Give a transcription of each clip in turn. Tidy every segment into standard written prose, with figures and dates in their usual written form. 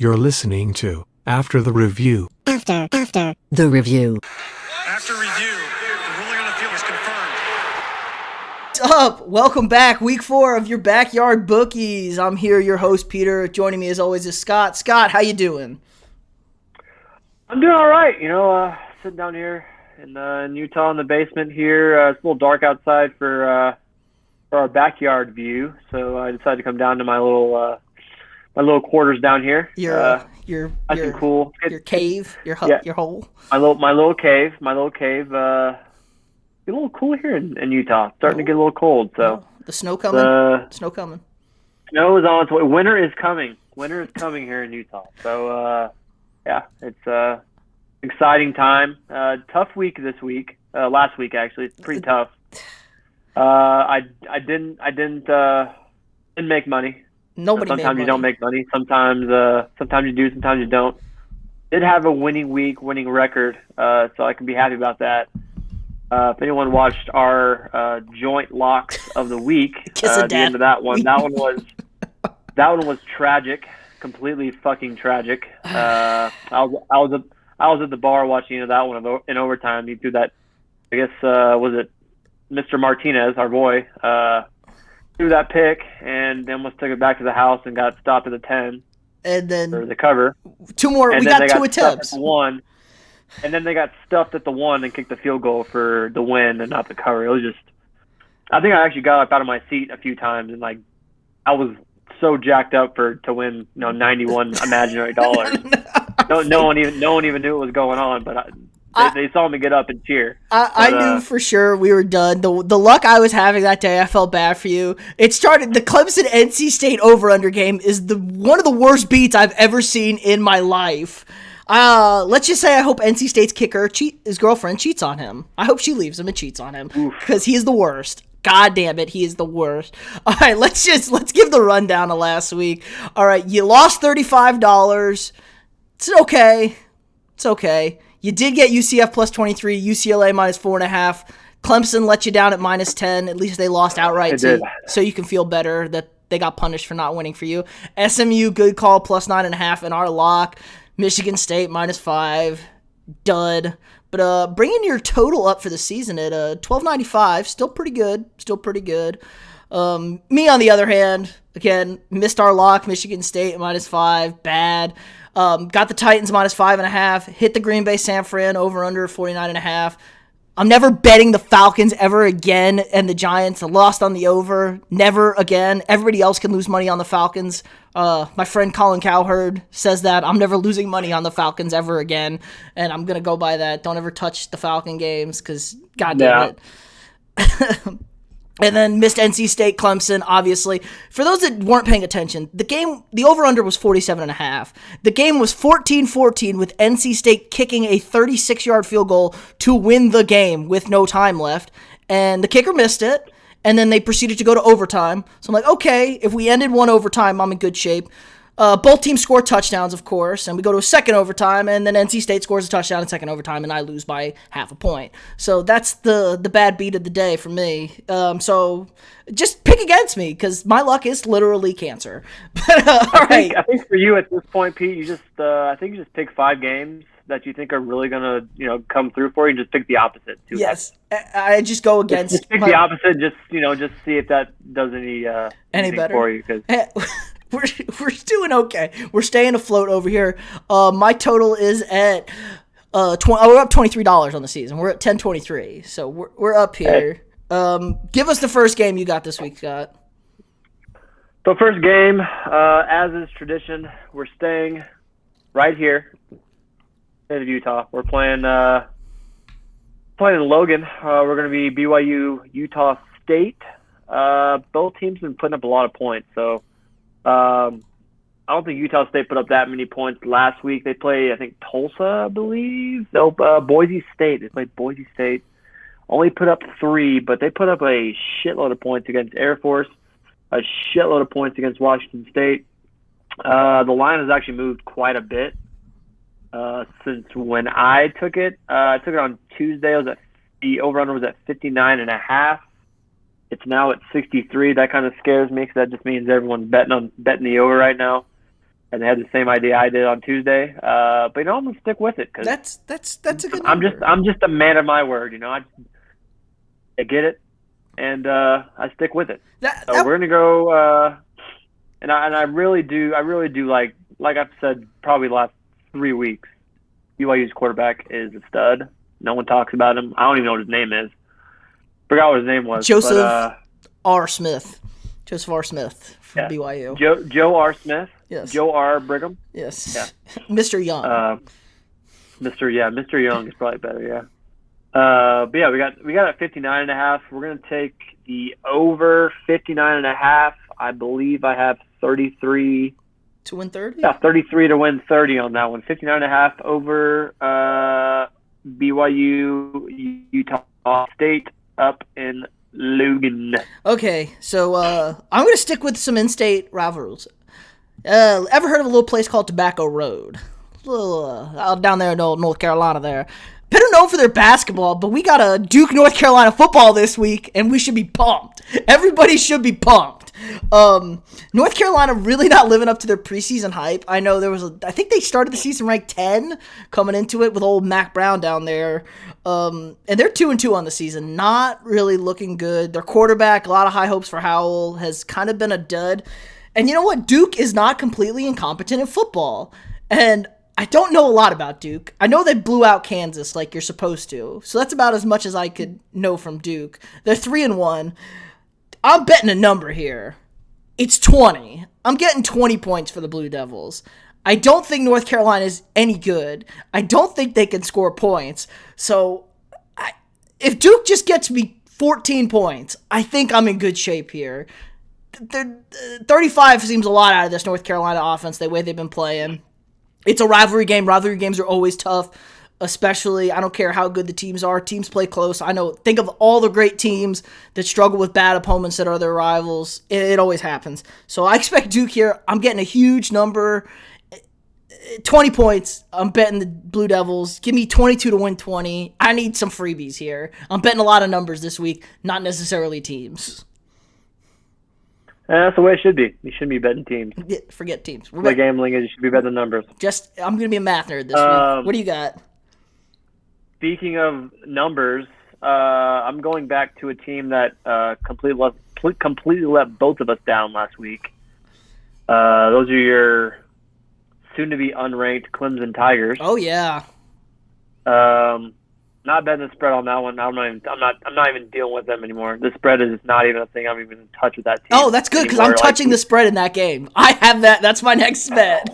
You're listening to After the Review. After the review. After review, the ruling on the field is confirmed. What's up? Welcome back. Week 4 of your backyard bookies. I'm here, your host, Peter. Joining me as always is Scott. Scott, how you doing? I'm doing all right. Sitting down here in Utah in the basement here. It's a little dark outside for our backyard view, so I decided to come down to my little quarters down here. Your cool. Your cave, your hole. My little cave. Get a little cool here in Utah. Starting to get a little cold. So the snow coming. Snow coming. Snow is on its way. Winter is coming. Winter is coming here in Utah. So it's exciting time. Tough week this week. Last week actually, it's pretty tough. I didn't make money. Sometimes you don't make money. Sometimes you do. Sometimes you don't. Did have a winning record, so I can be happy about that. If anyone watched our joint locks of the week, at the end of that one was tragic, completely fucking tragic. I was at the bar watching that one in overtime. He threw that. I guess was it Mr. Martinez, our boy. Threw that pick and then almost took it back to the house and got stopped at the 10. And then for the cover. Two more. And we got 2 attempts. One. And then they got stuffed at the 1 and kicked the field goal for the win and not the cover. It was just, I think I actually got up out of my seat a few times and I was so jacked up to win, 91 imaginary dollars. No one even knew what was going on, but they saw me get up and cheer. I knew for sure we were done. The luck I was having that day, I felt bad for you. It started, the Clemson-NC State over-under game is one of the worst beats I've ever seen in my life. Let's just say I hope NC State's kicker, his girlfriend, cheats on him. I hope she leaves him and cheats on him because he is the worst. God damn it, he is the worst. All right, let's give the rundown of last week. All right, you lost $35. It's okay. It's okay. You did get UCF plus 23, UCLA minus 4.5. Clemson let you down at minus 10. At least they lost outright, so you can feel better that they got punished for not winning for you. SMU, good call, plus 9.5 in our lock. Michigan State minus 5, dud. But bringing your total up for the season at $12.95, still pretty good. Me, on the other hand, again, missed our lock. Michigan State minus 5, bad. Got the Titans minus 5.5. Hit the Green Bay San Fran over under 49.5. I'm never betting the Falcons ever again, and the Giants lost on the over. Never again. Everybody else can lose money on the Falcons. My friend Colin Cowherd says that I'm never losing money on the Falcons ever again, and I'm gonna go by that. Don't ever touch the Falcon games, because goddamn it. And then missed NC State Clemson, obviously. For those that weren't paying attention, the over-under was 47.5. The game was 14-14 with NC State kicking a 36-yard field goal to win the game with no time left. And the kicker missed it, and then they proceeded to go to overtime. So I'm like, okay, if we ended one overtime, I'm in good shape. Both teams score touchdowns, of course, and we go to a second overtime, and then NC State scores a touchdown in second overtime, and I lose by half a point. So that's the bad beat of the day for me. So just pick against me, because my luck is literally cancer. But all right. I think for you at this point, Pete, you just pick 5 games that you think are really gonna come through for you, and just pick the opposite too. Yes, I just go against. Just pick the opposite. Just see if that does any better for you, because. We're doing okay. We're staying afloat over here. My total is at we're up $23 on the season. We're at $10.23, so we're up here. Give us the first game you got this week, Scott. So first game, as is tradition, we're staying right here in Utah. We're playing Logan. We're going to be BYU Utah State. Both teams have been putting up a lot of points, so. I don't think Utah State put up that many points last week. They played, I think, Tulsa, I believe. No, Boise State. They played Boise State. Only put up 3, but they put up a shitload of points against Air Force, a shitload of points against Washington State. The line has actually moved quite a bit since when I took it. I took it on Tuesday. The over-under was at 59.5. It's now at 63. That kind of scares me because that just means everyone's betting the over right now. and they had the same idea I did on Tuesday. But I'm gonna stick with it because that's a good number. I'm just a man of my word. I get it, and I stick with it. So we're gonna go, and I really do like I've said probably the last 3 weeks. BYU's quarterback is a stud. No one talks about him. I don't even know what his name is. Forgot what his name was. Joseph R. Smith. Joseph R. Smith from BYU. Joe R. Smith. Yes. Joe R. Brigham. Yes. Yeah. Mr. Young. Mr. Young is probably better. Yeah. But yeah, we got at 59.5. We're gonna take the over 59.5. I believe I have 33 to win 30. Yeah, 33 to win 30 on that one. 59.5 over BYU Utah State up in Logan. Okay, so I'm gonna stick with some in-state rivalries. Ever heard of a little place called Tobacco Road? Out down there in North Carolina there. Better known for their basketball, but we got a Duke North Carolina football this week, and we should be pumped. Everybody should be pumped. North Carolina really not living up to their preseason hype. I know I think they started the season ranked 10 coming into it with old Mac Brown down there. And they're 2-2 on the season. Not really looking good. Their quarterback, a lot of high hopes for Howell, has kind of been a dud. And you know what? Duke is not completely incompetent in football. And I don't know a lot about Duke. I know they blew out Kansas like you're supposed to. So that's about as much as I could know from Duke. They're 3-1. I'm betting a number here. It's 20. I'm getting 20 points for the Blue Devils. I don't think North Carolina is any good. I don't think they can score points. So if Duke just gets me 14 points, I think I'm in good shape here. 35 seems a lot out of this North Carolina offense, the way they've been playing. It's a rivalry game. Rivalry games are always tough, especially, I don't care how good the teams are. Teams play close. I know, think of all the great teams that struggle with bad opponents that are their rivals. It always happens. So I expect Duke here. I'm getting a huge number, 20 points. I'm betting the Blue Devils. Give me 22 to win 20. I need some freebies here. I'm betting a lot of numbers this week, not necessarily teams. That's the way it should be. You shouldn't be betting teams. Yeah, forget teams. The gambling is you should be betting numbers. I'm going to be a math nerd this week. What do you got? Speaking of numbers, I'm going back to a team that completely let both of us down last week. Those are your soon-to-be unranked Clemson Tigers. Oh yeah. Not betting the spread on that one. I'm not even dealing with them anymore. The spread is not even a thing I'm even in touch with that team. Oh, that's good because I'm touching the spread in that game. I have that. That's my next bet.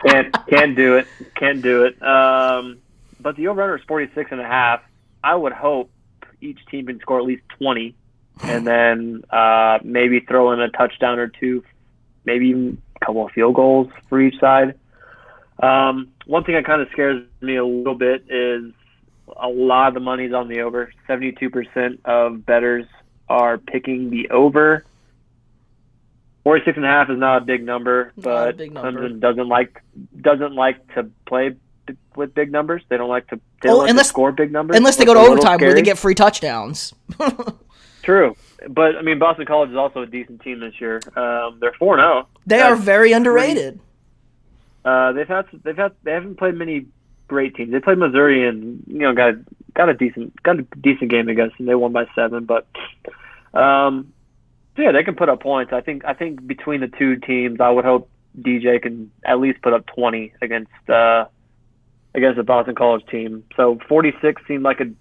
Can't do it. Can't do it. But the over-under is 46.5. I would hope each team can score at least 20, and then maybe throw in a touchdown or two, maybe even a couple of field goals for each side. One thing that kind of scares me a little bit is a lot of the money's on the over. 72% of bettors are picking the over. 46.5 is not a big number, but Clemson doesn't like to play with big numbers. They don't like to score big numbers unless they go to overtime where they get free touchdowns. True, but I mean Boston College is also a decent team this year. They're 4-0. They are very underrated. They haven't played many great teams. They played Missouri and got a decent game against them. They won by 7, but yeah, they can put up points. I think between the two teams, I would hope DJ can at least put up 20 against the Boston College team. So 46 seemed like a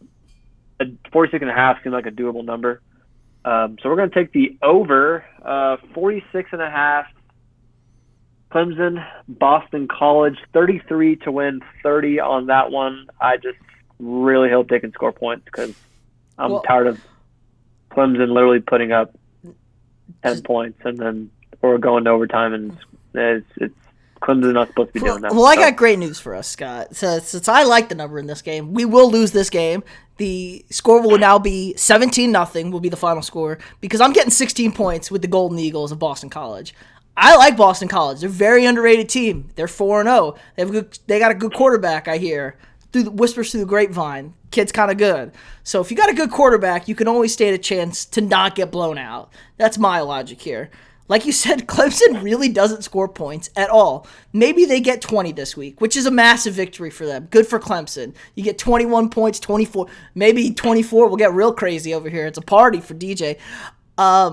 46.5 seemed like a doable number. So we're going to take the over 46.5. Clemson, Boston College, 33 to win 30 on that one. I just really hope they can score points because I'm tired of Clemson literally putting up 10 points and then we're going to overtime and it's Clemson's not supposed to be doing that. Well, I got great news for us, Scott. Since I like the number in this game, we will lose this game. The score will now be 17-0 will be the final score because I'm getting 16 points with the Golden Eagles of Boston College. I like Boston College. They're a very underrated team. They're 4-0. They got a good quarterback, I hear. Whispers through the grapevine. Kid's kind of good. So if you got a good quarterback, you can always stand a chance to not get blown out. That's my logic here. Like you said, Clemson really doesn't score points at all. Maybe they get 20 this week, which is a massive victory for them. Good for Clemson. You get 21 points, 24, maybe 24. We'll get real crazy over here. It's a party for DJ. When are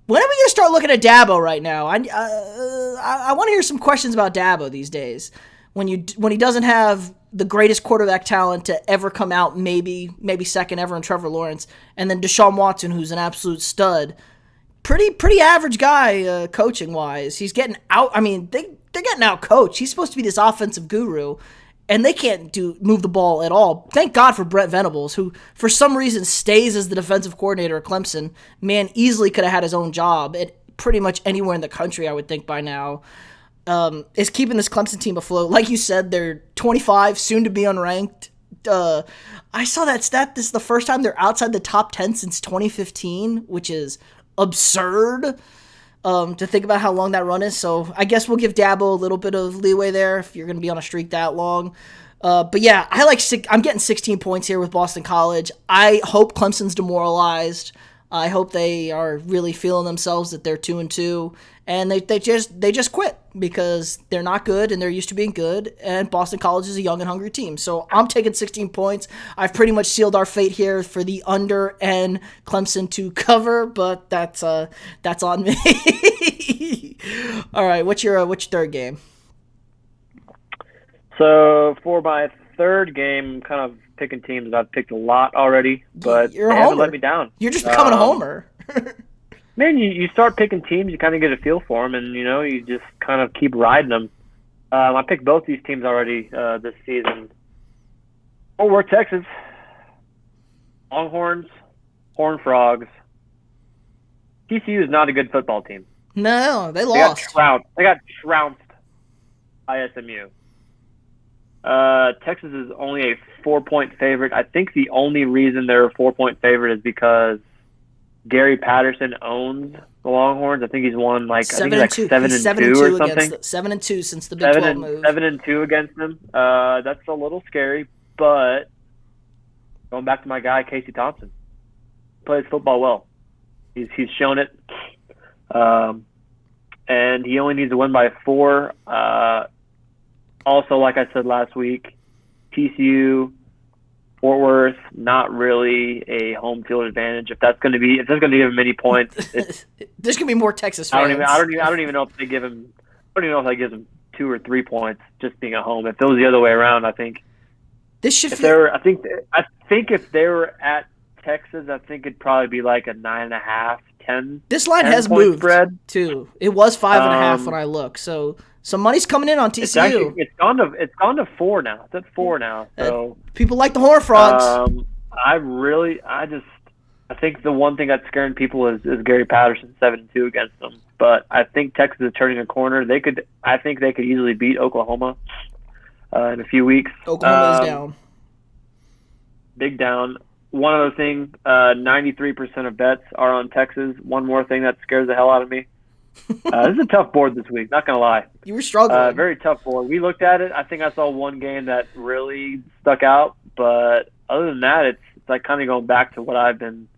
we going to start looking at Dabo right now? I want to hear some questions about Dabo these days. When he doesn't have the greatest quarterback talent to ever come out, maybe second ever in Trevor Lawrence, and then Deshaun Watson, who's an absolute stud. Pretty average guy coaching wise. He's getting out. I mean, they're getting out coached. He's supposed to be this offensive guru, and they can't move the ball at all. Thank God for Brent Venables, who for some reason stays as the defensive coordinator at Clemson. Man, easily could have had his own job at pretty much anywhere in the country, I would think by now. Is keeping this Clemson team afloat. Like you said, they're 25, soon to be unranked. I saw that stat. This is the first time they're outside the top 10 since 2015, which is absurd to think about how long that run is. So I guess we'll give Dabo a little bit of leeway there if you're going to be on a streak that long. But yeah, I'm getting 16 points here with Boston College. I hope Clemson's demoralized. I hope they are really feeling themselves that they're 2-2, and they just quit because they're not good and they're used to being good. And Boston College is a young and hungry team, so I'm taking 16 points. I've pretty much sealed our fate here for the under and Clemson to cover, but that's on me. All right, what's your third game? So for my third game, kind of picking teams I've picked a lot already, but they haven't let me down. You're just becoming a homer. Man, you start picking teams, you kind of get a feel for them, and you just kind of keep riding them. I picked both these teams already this season. Fort Worth, Texas, Longhorns, Horned Frogs. TCU is not a good football team. No, they lost. They got trounced by SMU. Texas is only a 4-point favorite. I think the only reason they're a 4-point favorite is because Gary Patterson owns the Longhorns. I think he's won 7-2 or something. 7-2 since the Big 12 move. 7-2 against them. That's a little scary, but going back to my guy Casey Thompson, plays football well. He's shown it, and he only needs to win by 4. Also, like I said last week, TCU, Fort Worth, not really a home field advantage. If that's going to give him many points, there's going to be more Texas fans. I don't even know if they give him. I don't even know if that gives him 2 or 3 points just being at home. If it was the other way around, I think this should. I think if they were at Texas, I think it'd probably be like a 9.5, 10. This line has moved spread too. It was 5.5 when I look. So some money's coming in on TCU. It's gone to 4 now. It's at 4 now. So people like the Horned Frogs. I think the one thing that's scaring people is Gary Patterson 7-2 against them. But I think Texas is turning a corner. I think they could easily beat Oklahoma in a few weeks. Oklahoma is down. Big down. One other thing, 93% of bets are on Texas. One more thing that scares the hell out of me. This is a tough board this week, not going to lie. You were struggling. Very tough board. We looked at it. I think I saw one game that really stuck out. But other than that, it's like kind of going back to what I've been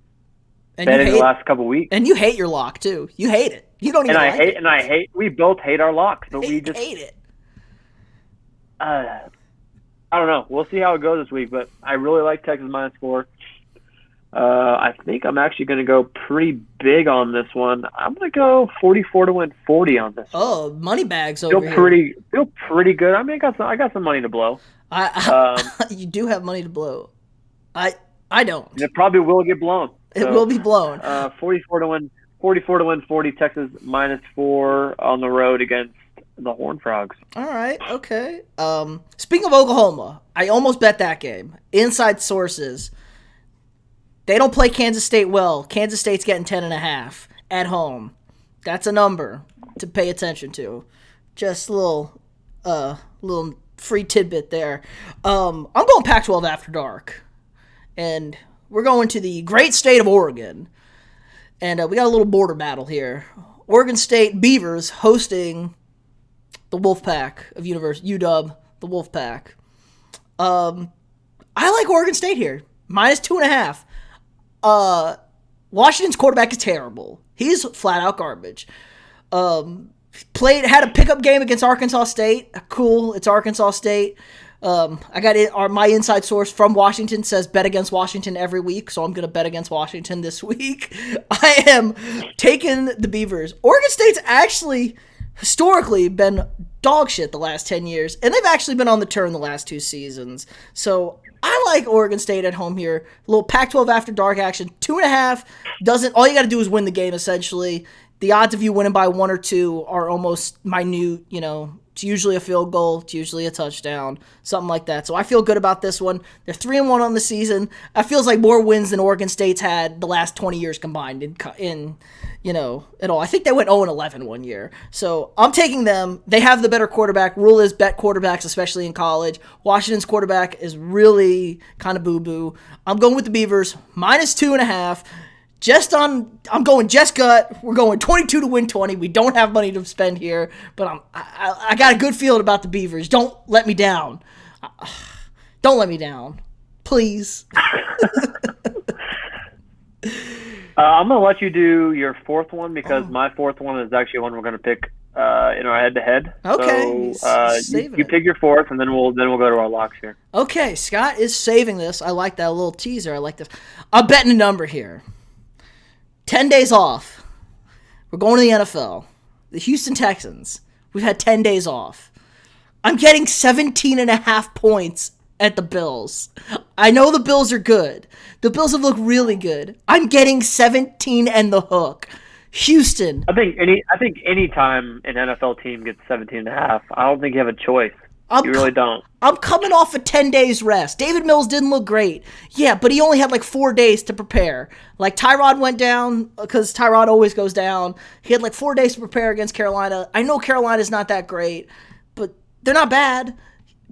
betting the last couple weeks. And you hate your lock, too. You hate it. You don't even like it. And I hate. We both hate our locks, but we just hate it. I don't know. We'll see how it goes this week, but I really like Texas -4. I think I'm actually going to go pretty big on this one. I'm going to go 44 to win 40 on this. Oh, money bags over here. Feel pretty good. I mean, I got some money to blow. You do have money to blow. I don't. And it probably will get blown. It will be blown. 44 to win 40. Texas -4 on the road against the Horned Frogs. All right. Okay. Speaking of Oklahoma, I almost bet that game. Inside sources. They don't play Kansas State well. Kansas State's getting 10.5 at home. That's a number to pay attention to. Just a little free tidbit there. I'm going Pac-12 after dark. And we're going to the great state of Oregon. And we got a little border battle here. Oregon State Beavers hosting the Wolfpack of UW, the Wolfpack. I like Oregon State here. -2.5. Washington's quarterback is terrible. He's flat out garbage. Had a pickup game against Arkansas State. Cool, it's Arkansas State. I got it. My inside source from Washington says bet against Washington every week, so I'm going to bet against Washington this week. I am taking the Beavers. Oregon State's actually historically been dog shit the last 10 years, and they've actually been on the turn the last 2 seasons. So I like Oregon State at home here. A little Pac-12 after dark action. 2.5 doesn't. All you got to do is win the game essentially. The odds of you winning by 1 or 2 are almost minute. It's usually a field goal. It's usually a touchdown, something like that. So I feel good about this one. They're 3-1 on the season. That feels like more wins than Oregon State's had the last 20 years combined in at all. I think they went 0-11 one year. So I'm taking them. They have the better quarterback. Rule is bet quarterbacks, especially in college. Washington's quarterback is really kind of boo-boo. I'm going with the Beavers, -2.5. I'm going just gut. We're going 22 to win 20. We don't have money to spend here, but I got a good feeling about the Beavers. Don't let me down. Don't let me down, please. I'm gonna let you do your fourth one because my fourth one is actually one we're gonna pick in our head-to-head. Okay. So you pick your fourth, and then we'll go to our locks here. Okay, Scott is saving this. I like that little teaser. I like this. I'm betting a number here. 10 days off. We're going to the NFL. The Houston Texans. We've had 10 days off. I'm getting 17.5 points at the Bills. I know the Bills are good. The Bills have looked really good. I'm getting 17 and the hook. Houston. I think any time an NFL team gets 17.5, I don't think you have a choice. You really don't. I'm coming off a 10 days rest. David Mills didn't look great. Yeah, but he only had like 4 days to prepare. Like Tyrod went down because Tyrod always goes down. He had like 4 days to prepare against Carolina. I know Carolina's not that great, but they're not bad.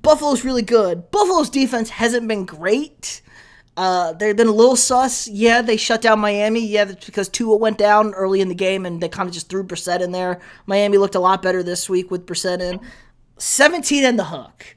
Buffalo's really good. Buffalo's defense hasn't been great. They've been a little sus. Yeah, they shut down Miami. Yeah, that's because Tua went down early in the game and they kind of just threw Brissett in there. Miami looked a lot better this week with Brissett in. 17 and the hook.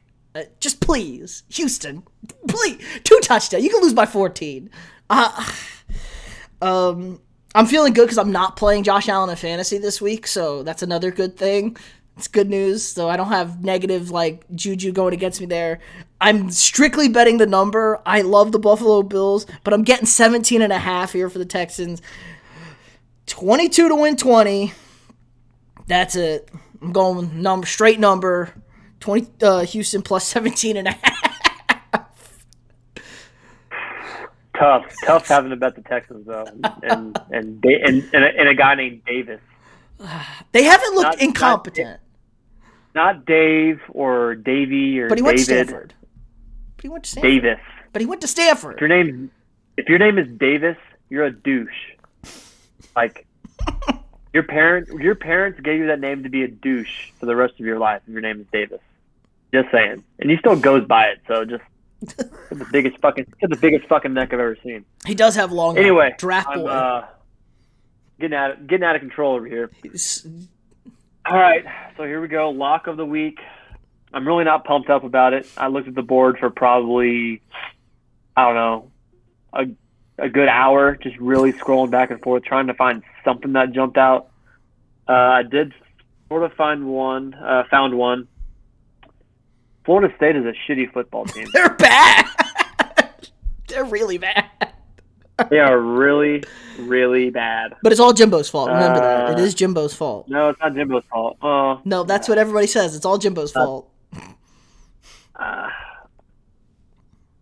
Just please. Houston. Please. 2 touchdowns. You can lose by 14. I'm feeling good because I'm not playing Josh Allen in fantasy this week, so that's another good thing. It's good news, so I don't have negative juju going against me there. I'm strictly betting the number. I love the Buffalo Bills, but I'm getting 17.5 here for the Texans. 22 to win 20. That's it. I'm going straight number 20. Houston plus 17.5. Tough having to bet the Texans though, and a guy named Davis. They haven't looked incompetent. Not Dave or Davey or but he went David. To Stanford. But he went to Stanford. Davis. But he went to Stanford. If your name is Davis, you're a douche. Like. Your parents gave you that name to be a douche for the rest of your life if your name is Davis. Just saying. And he still goes by it, so just the biggest fucking neck I've ever seen. He does have long anyway, draft I'm, boy. Getting out of control over here. All right, so here we go. Lock of the week. I'm really not pumped up about it. I looked at the board for probably, I don't know, a good hour, just really scrolling back and forth, trying to find something that jumped out. I did sort of found one. Florida State is a shitty football team. They're bad. They're really bad. They are really, really bad. But it's all Jimbo's fault. Remember that. It is Jimbo's fault. No, it's not Jimbo's fault. No, that's what everybody says. It's all Jimbo's fault.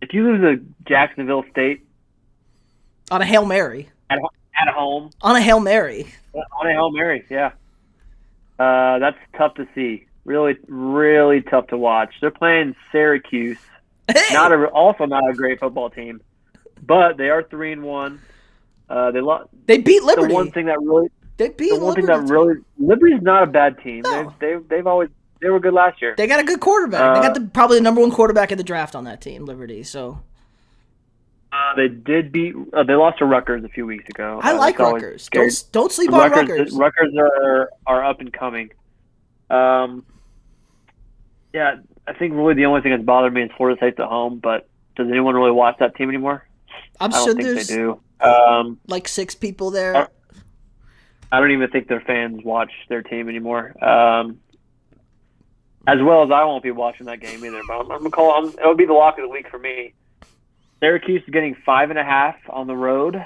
If you lose to Jacksonville State on a Hail Mary. At home. On a Hail Mary. On a Hail Mary, yeah. That's tough to see. Really, really tough to watch. They're playing Syracuse. Hey! Also not a great football team. But they are 3-1. They beat Liberty. The one thing that really Liberty. Liberty's not a bad team. No. They were good last year. They got a good quarterback. They got probably the number 1 quarterback in the draft on that team, Liberty. So they did beat. They lost to Rutgers a few weeks ago. I like Rutgers. Don't sleep on Rutgers. Rutgers are up and coming. Yeah, I think really the only thing that's bothered me is Florida State's at home. But does anyone really watch that team anymore? I'm I don't sure think there's they do. like 6 people there. I don't even think their fans watch their team anymore. As well as I won't be watching that game either. But I'm gonna call. It'll be the lock of the week for me. Syracuse is getting 5.5 on the road.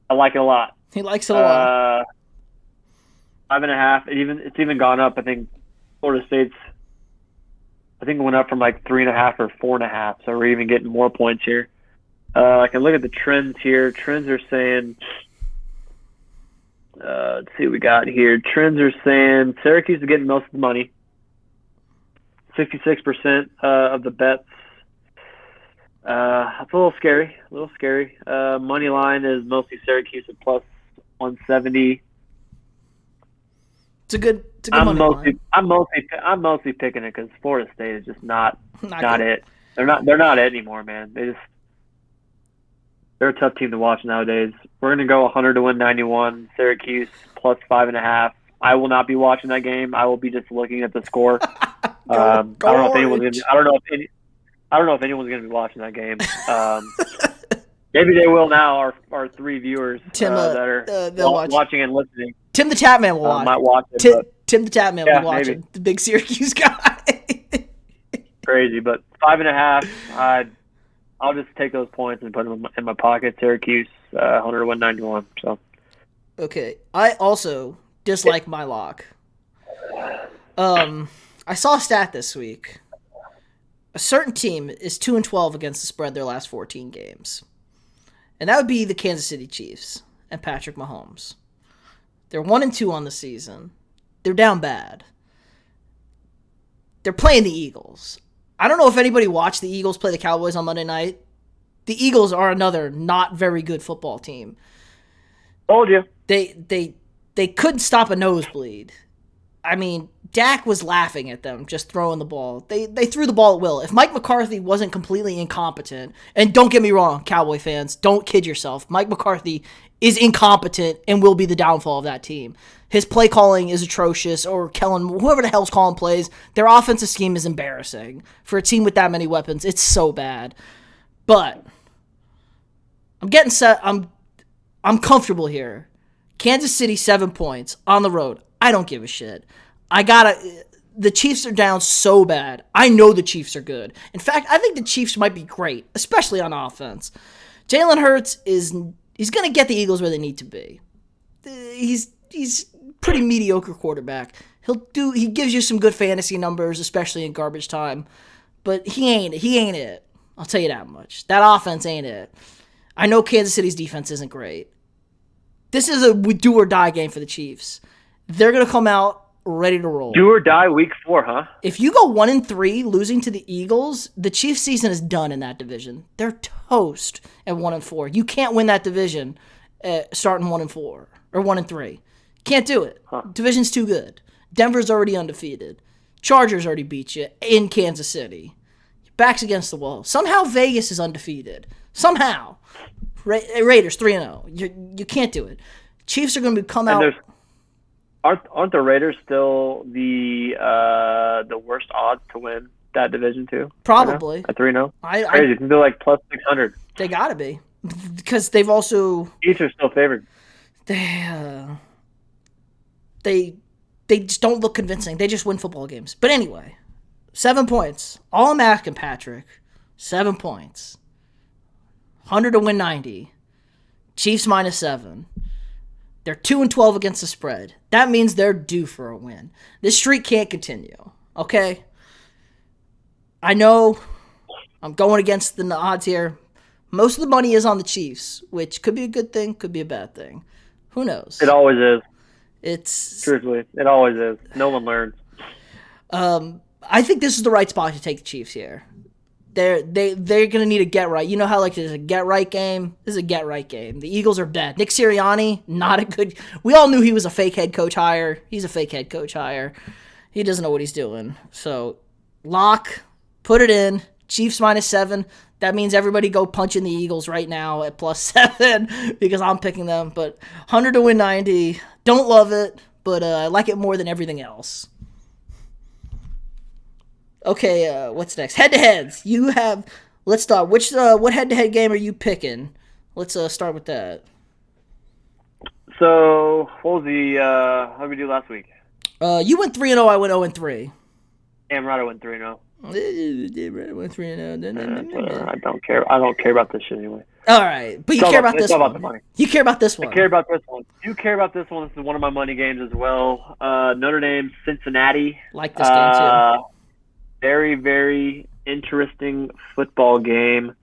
I like it a lot. He likes it a lot. 5.5. It's even gone up. I think Florida State's. I think it went up from like 3.5 or 4.5. So we're even getting more points here. I can look at the trends here. Trends are saying. Let's see what we got here. Trends are saying Syracuse is getting most of the money. 66% of the bets. That's a little scary. Money line is mostly Syracuse at plus 170. It's a good money line. I'm mostly picking it because Florida State is just not it. They're not it anymore, man. They're a tough team to watch nowadays. We're going to go 100 to win 91. Syracuse plus 5.5. I will not be watching that game. I will be just looking at the score. I don't know if anyone's going to be watching that game. Maybe they will now. Our 3 viewers Tim, that are watching and listening. Tim the Tapman will watch. Might watch it. Tim the Tapman will watch it. The big Syracuse guy. Crazy, but 5.5. I'll just take those points and put them in my pocket. Syracuse, 100 to 191. So. Okay. I also dislike my lock. I saw a stat this week. A certain team is 2-12 against the spread their last 14 games. And that would be the Kansas City Chiefs and Patrick Mahomes. They're 1-2 on the season. They're down bad. They're playing the Eagles. I don't know if anybody watched the Eagles play the Cowboys on Monday night. The Eagles are another not very good football team. Told you. They couldn't stop a nosebleed. I mean, Dak was laughing at them just throwing the ball. They threw the ball at will. If Mike McCarthy wasn't completely incompetent, and don't get me wrong, Cowboy fans, don't kid yourself. Mike McCarthy is incompetent and will be the downfall of that team. His play calling is atrocious, or Kellen, whoever the hell's calling plays, their offensive scheme is embarrassing. For a team with that many weapons, it's so bad. But I'm getting set. I'm comfortable here. Kansas City 7 points on the road. I don't give a shit. The Chiefs are down so bad. I know the Chiefs are good. In fact, I think the Chiefs might be great, especially on offense. Jalen Hurts he's going to get the Eagles where they need to be. He's pretty mediocre quarterback. He gives you some good fantasy numbers, especially in garbage time, but he ain't it. I'll tell you that much. That offense ain't it. I know Kansas City's defense isn't great. This is a do or die game for the Chiefs. They're going to come out ready to roll. Do or die week 4, huh? If you go 1-3 losing to the Eagles, the Chiefs season is done in that division. They're toast at 1-4. You can't win that division starting 1-4 or 1-3. Can't do it. Huh. Division's too good. Denver's already undefeated. Chargers already beat you in Kansas City. Your back's against the wall. Somehow Vegas is undefeated. Somehow. Raiders 3-0. You can't do it. Chiefs are going to come out. Aren't the Raiders still the worst odds to win that division too? Probably. At 3-0? Crazy. You can do like plus 600. They got to be. Because they've also... Chiefs are still favored. They just don't look convincing. They just win football games. But anyway, 7 points. All I'm asking, Patrick, 7 points. 100 to win 90. Chiefs -7. They're 2-12 against the spread. That means they're due for a win. This streak can't continue, okay? I know I'm going against the odds here. Most of the money is on the Chiefs, which could be a good thing, could be a bad thing. Who knows? It always is. Truthfully, it always is. No one learns. I think this is the right spot to take the Chiefs here. They're gonna need a get right. You know how there's a get right game? This is a get right game. The Eagles are bad. Nick Sirianni, not a good. We all knew he was a fake head coach hire. He's a fake head coach hire. He doesn't know what he's doing. So lock, put it in. Chiefs -7. That means everybody go punch in the Eagles right now at +7 because I'm picking them. But 100 to win 90. Don't love it, but I like it more than everything else. Okay, what's next? Head-to-heads. Let's start. What head-to-head game are you picking? Let's start with that. So what was the how did we do last week? You went 3-0. I went 0-3. Damn right, I went 3-0. I went 3-0. I don't care. I don't care about this shit anyway. All right, but you care about this one. one. About the money. You care about this one. I care about this one. You care about this one. This is one of my money games as well. Notre Dame, Cincinnati. Like this game too. Very, very interesting football game.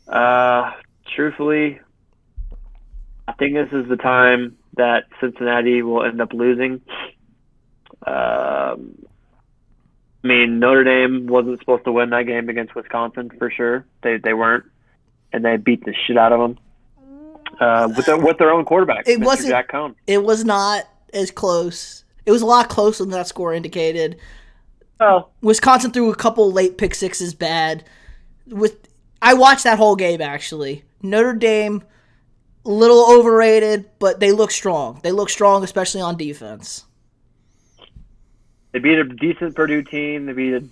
Truthfully, I think this is the time that Cincinnati will end up losing. I mean, Notre Dame wasn't supposed to win that game against Wisconsin for sure. They weren't, and they beat the shit out of them with their own quarterback, Mr. Jack Cohn. It was not as close. It was a lot closer than that score indicated. Oh, Wisconsin threw a couple late pick sixes bad. I watched that whole game actually. Notre Dame, a little overrated, but they look strong. They look strong, especially on defense. They beat a decent Purdue team. They beat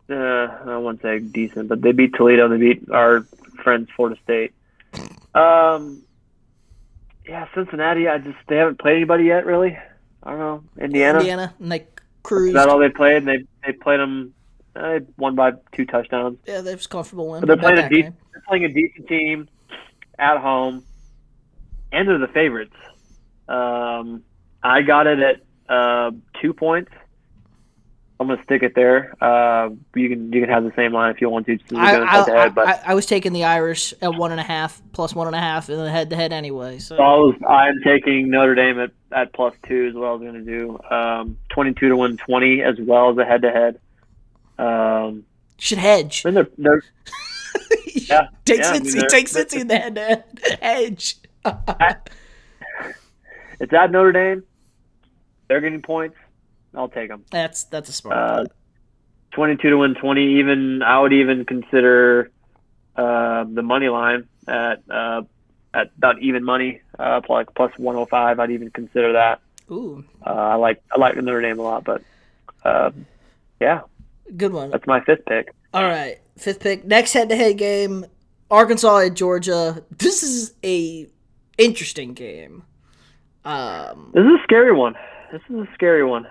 I wouldn't say decent, but they beat Toledo. They beat our friends Florida State. Yeah, Cincinnati. They haven't played anybody yet, really. I don't know. Indiana, and they cruised. Is that all they played? And they played them. They won by 2 touchdowns. Yeah, they was comfortable win. But they're playing a decent team at home, and they're the favorites. I got it at 2 points. I'm gonna stick it there. You can have the same line if you want to. I was taking the Irish at 1.5 plus 1.5 in the head-to-head anyway. So I'm taking Notre Dame at +2 is what I was gonna do. 22 to win 20 as well as a head-to-head. Should hedge. I mean, they're yeah. Take Cincy in the head-to-head. Hedge. It's at Notre Dame. They're getting points. I'll take them. That's a smart. 22 to win 20. I would even consider the money line at about even money, like plus 105. I'd even consider that. Ooh. I like Notre Dame a lot, but yeah. Good one. That's my 5th pick. All right, 5th pick. Next head-to-head game, Arkansas at Georgia. This is a interesting game. This is a scary one.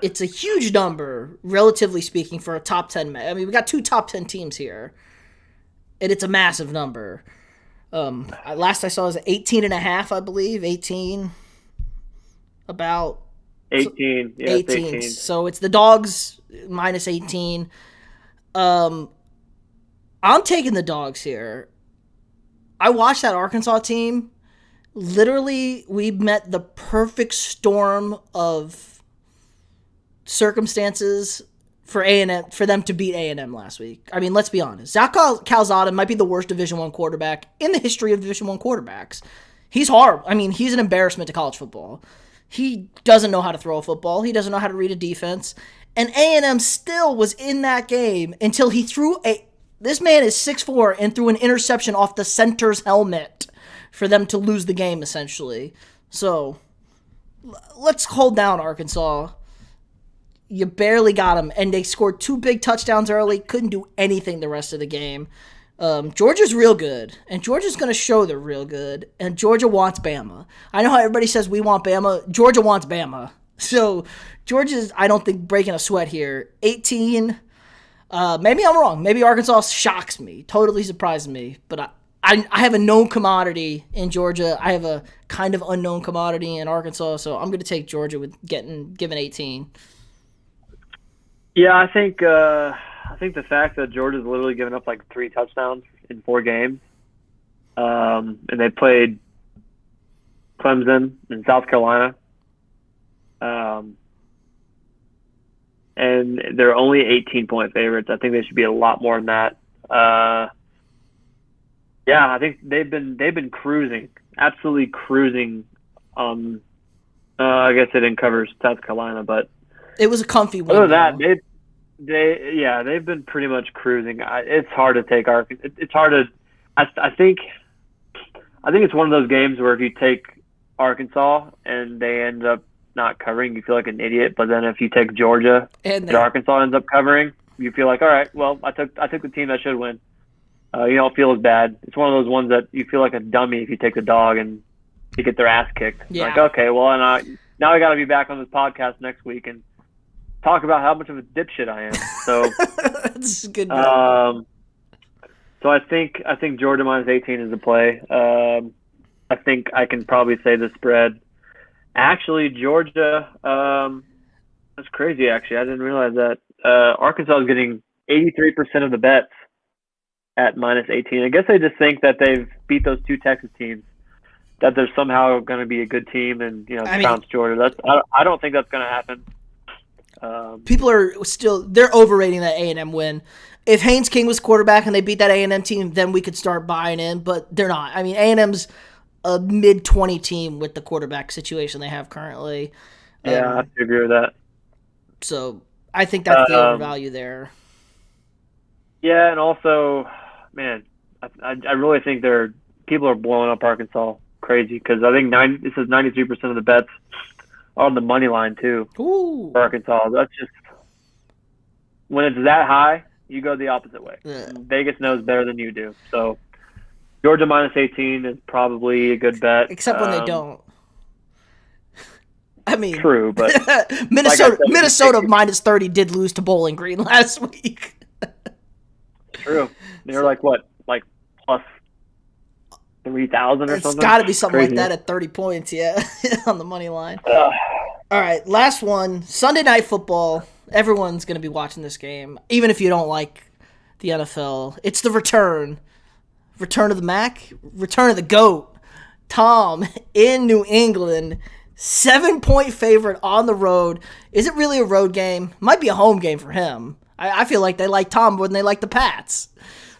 It's a huge number, relatively speaking, for a top 10. I mean, we got 2 top 10 teams here, and it's a massive number. Last I saw was 18.5, I believe. 18. About 18. Yeah, 18. So it's the dogs minus 18. I'm taking the dogs here. I watched that Arkansas team. Literally, we met the perfect storm of circumstances for A&M, for them to beat A&M last week. I mean, let's be honest. Zach Calzada might be the worst Division I quarterback in the history of Division I quarterbacks. He's horrible. I mean, he's an embarrassment to college football. He doesn't know how to throw a football. He doesn't know how to read a defense. And A&M still was in that game until he threw this man is 6'4" and threw an interception off the center's helmet for them to lose the game, essentially. So, let's hold down Arkansas. You barely got them, and they scored 2 big touchdowns early. Couldn't do anything the rest of the game. Georgia's real good, and Georgia's going to show they're real good, and Georgia wants Bama. I know how everybody says we want Bama. Georgia wants Bama. So, Georgia's, I don't think, breaking a sweat here. 18. Maybe I'm wrong. Maybe Arkansas shocks me, totally surprises me, but I have a known commodity in Georgia. I have a kind of unknown commodity in Arkansas, so I'm going to take Georgia with given 18. Yeah, I think the fact that Georgia's literally given up like 3 touchdowns in 4 games, and they played Clemson and South Carolina, and they're only 18-point favorites. I think they should be a lot more than that. Yeah, I think they've been cruising, absolutely cruising. I guess they didn't cover South Carolina, but it was a comfy win. Other than that, they've been pretty much cruising. It's hard to take Arkansas. It's hard to. I think it's one of those games where if you take Arkansas and they end up not covering, you feel like an idiot. But then if you take Georgia and Arkansas ends up covering, you feel like, all right, well, I took the team that should win. You don't feel as bad. It's one of those ones that you feel like a dummy if you take the dog and to get their ass kicked. Yeah. Like, okay, well, now I got to be back on this podcast next week and talk about how much of a dipshit I am. So That's a good. So I think Georgia minus 18 is the play. I think I can probably say the spread. Actually, Georgia, that's crazy. Actually, I didn't realize that. Arkansas is getting 83% of the bets at minus 18. I guess they just think that they've beat those two Texas teams, that they're somehow going to be a good team and trounce Georgia. I don't think that's going to happen. People are they're overrating that A&M win. If Haynes King was quarterback and they beat that A&M team, then we could start buying in, but they're not. I mean, A&M's a mid-20 team with the quarterback situation they have currently. Yeah, I have to agree with that. So I think that's the overvalue there. Yeah, and also, man, I really think people are blowing up Arkansas crazy because I think it says 93% of the bets are on the money line too. Ooh. For Arkansas. That's just when it's that high, you go the opposite way. Yeah. Vegas knows better than you do. So Georgia minus 18 is probably a good bet. Except when they don't. I mean, true, but Minnesota minus 30 did lose to Bowling Green last week. True. They were like what? Like plus 3,000 or something? It's got to be something like that at 30 points, yeah, on the money line. All right, last one. Sunday Night Football. Everyone's going to be watching this game, even if you don't like the NFL. It's the return. Return of the Mac. Return of the GOAT. Tom in New England. 7-point favorite on the road. Is it really a road game? Might be a home game for him. I feel like they like Tom more than they like the Pats.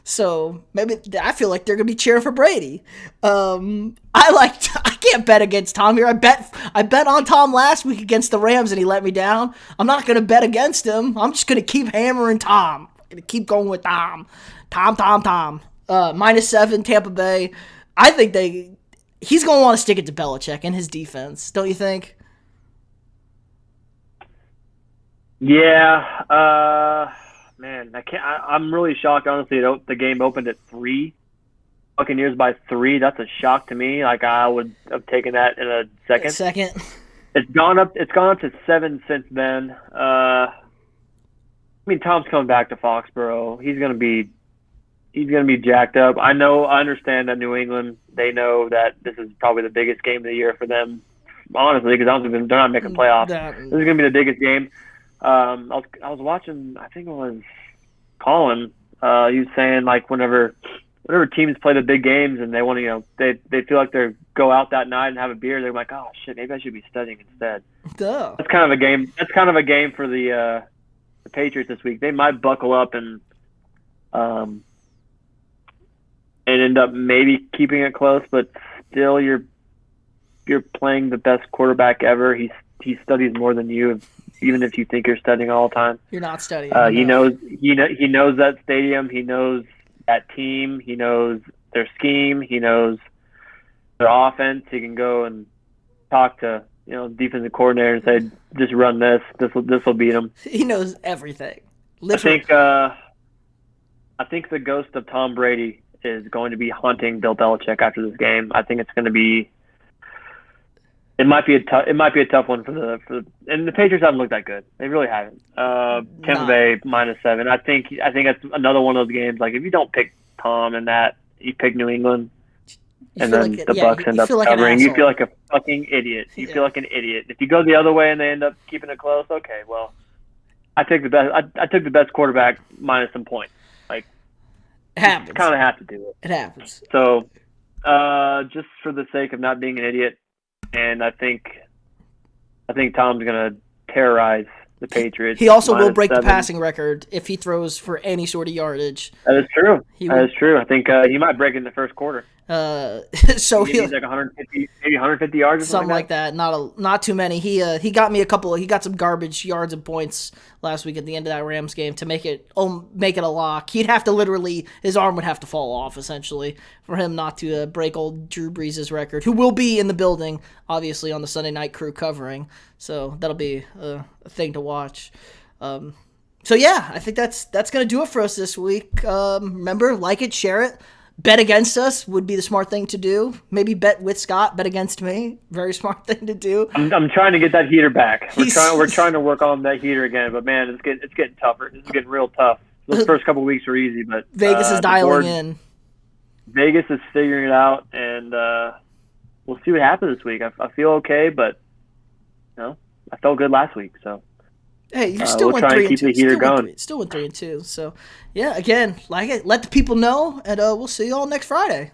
So maybe I feel like they're gonna be cheering for Brady. I can't bet against Tom here. I bet on Tom last week against the Rams and he let me down. I'm not gonna bet against him. I'm just gonna keep hammering Tom. I'm gonna keep going with Tom. Tom. -7 Tampa Bay. I think he's gonna want to stick it to Belichick and his defense. Don't you think? Yeah, man, I'm really shocked. Honestly, the game opened at 3. Buccaneers by 3. That's a shock to me. Like I would have taken that in a second. It's gone up to 7 since then. I mean, Tom's coming back to Foxborough. He's gonna be jacked up. I understand that New England. They know that this is probably the biggest game of the year for them. Honestly, because they're not making playoffs. This is gonna be the biggest game. I was watching. I think it was Colin. He was saying like whenever teams play the big games and they want to, they feel like they go out that night and have a beer. They're like, oh shit, maybe I should be studying instead. Duh. That's kind of a game. That's kind of a game for the Patriots this week. They might buckle up and end up maybe keeping it close, but still, you're playing the best quarterback ever. He studies more than you. Even if you think you're studying all the time, you're not studying. He knows that stadium. He knows that team. He knows their scheme. He knows their offense. He can go and talk to defensive coordinator and say, just run this. This will beat them. He knows everything. Literally. I think the ghost of Tom Brady is going to be haunting Bill Belichick after this game. I think it's going to be. It might be a tough one and the Patriots haven't looked that good. They really haven't. Tampa Bay -7. I think that's another one of those games. Like if you don't pick Tom and that, you pick New England, and then the Bucs end up covering. You feel like a fucking idiot. You feel like an idiot. If you go the other way and they end up keeping it close, okay, well, I took the best. I took the best quarterback minus some points. Like it happens. Kind of have to do it. It happens. So, just for the sake of not being an idiot. And I think Tom's going to terrorize the Patriots. He also will break the passing record if he throws for any sort of yardage. That is true. That is true. I think he might break it in the first quarter. So he's like 150, maybe 150 yards or something like that. Not too many. He got me he got some garbage yards and points last week at the end of that Rams game to make it a lock. He'd have to his arm would have to fall off essentially for him not to break old Drew Brees' record, who will be in the building obviously on the Sunday night crew covering. So that'll be a thing to watch. So yeah, I think that's gonna do it for us this week. Remember, like it, share it. Bet against us would be the smart thing to do. Maybe bet with Scott, bet against me. Very smart thing to do. I'm trying to get that heater back. We're trying to work on that heater again, but man, it's getting tougher. It's getting real tough. Those first couple of weeks were easy, but Vegas is dialing in. Vegas is figuring it out, and we'll see what happens this week. I feel okay, but I felt good last week, so. Hey, you still went 3-2. Still went 3-2. So, yeah, again, let the people know, and we'll see you all next Friday.